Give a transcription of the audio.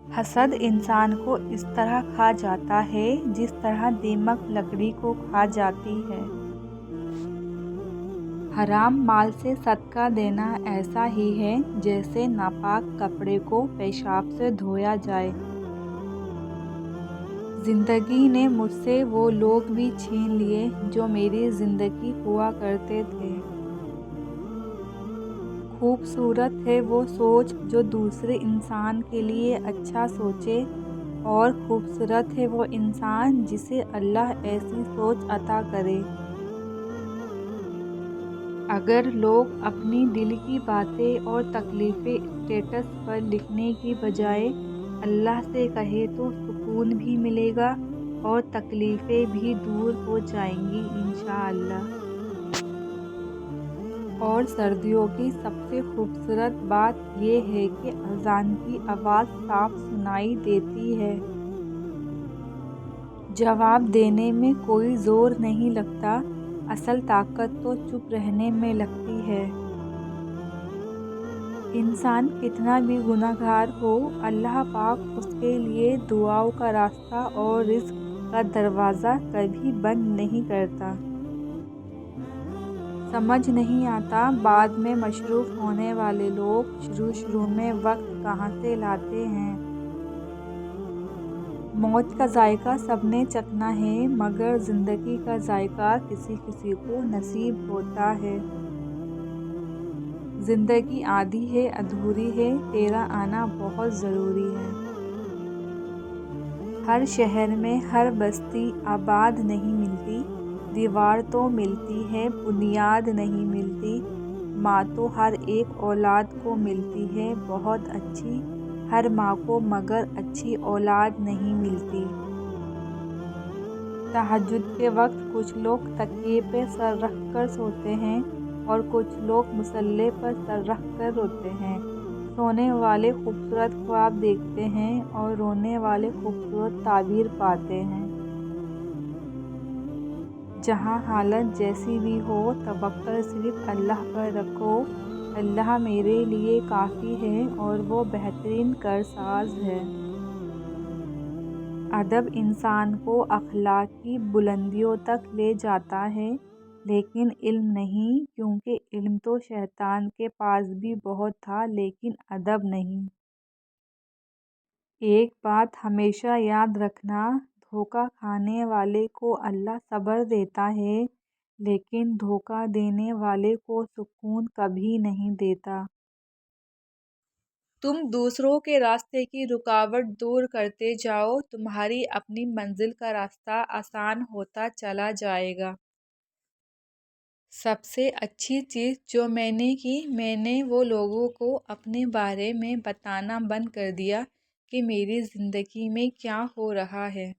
حسد انسان کو اس طرح کھا جاتا ہے جس طرح دیمک لکڑی کو کھا جاتی ہے۔ حرام مال سے صدقہ دینا ایسا ہی ہے جیسے ناپاک کپڑے کو پیشاب سے دھویا جائے۔ زندگی نے مجھ سے وہ لوگ بھی چھین لیے جو میری زندگی ہوا کرتے تھے۔ خوبصورت ہے وہ سوچ جو دوسرے انسان کے لیے اچھا سوچے، اور خوبصورت ہے وہ انسان جسے اللہ ایسی سوچ عطا کرے۔ اگر لوگ اپنی دل کی باتیں اور تکلیفیں اسٹیٹس پر لکھنے کی بجائے اللہ سے کہیں تو سکون بھی ملے گا اور تکلیفیں بھی دور ہو جائیں گی انشاءاللہ۔ اور سردیوں کی سب سے خوبصورت بات یہ ہے کہ اذان کی آواز صاف سنائی دیتی ہے۔ جواب دینے میں کوئی زور نہیں لگتا، اصل طاقت تو چپ رہنے میں لگتی ہے۔ انسان کتنا بھی گنہگار ہو، اللہ پاک اس کے لیے دعاؤں کا راستہ اور رزق کا دروازہ کبھی بند نہیں کرتا۔ سمجھ نہیں آتا بعد میں مصروف ہونے والے لوگ شروع میں وقت کہاں سے لاتے ہیں۔ موت کا ذائقہ سب نے چکھنا ہے مگر زندگی کا ذائقہ کسی کسی کو نصیب ہوتا ہے۔ زندگی آدھی ہے ادھوری ہے، تیرا آنا بہت ضروری ہے۔ ہر شہر میں ہر بستی آباد نہیں ملتی، دیوار تو ملتی ہے بنیاد نہیں ملتی۔ ماں تو ہر ایک اولاد کو ملتی ہے بہت اچھی، ہر ماں کو مگر اچھی اولاد نہیں ملتی۔ تہجد کے وقت کچھ لوگ تکیے پہ سر رکھ کر سوتے ہیں اور کچھ لوگ مصلے پر سر رکھ کر روتے ہیں۔ سونے والے خوبصورت خواب دیکھتے ہیں اور رونے والے خوبصورت تعبیر پاتے ہیں۔ جہاں حالت جیسی بھی ہو توکل صرف اللہ پر رکھو، اللہ میرے لیے کافی ہے اور وہ بہترین کارساز ہے۔ ادب انسان کو اخلاقی بلندیوں تک لے جاتا ہے لیکن علم نہیں، کیونکہ علم تو شیطان کے پاس بھی بہت تھا لیکن ادب نہیں۔ ایک بات ہمیشہ یاد رکھنا، دھوکہ کھانے والے کو اللہ صبر دیتا ہے لیکن دھوکہ دینے والے کو سکون کبھی نہیں دیتا۔ تم دوسروں کے راستے کی رکاوٹ دور کرتے جاؤ، تمہاری اپنی منزل کا راستہ آسان ہوتا چلا جائے گا۔ سب سے اچھی چیز جو میں نے کی، میں نے وہ لوگوں کو اپنے بارے میں بتانا بند کر دیا کہ میری زندگی میں کیا ہو رہا ہے۔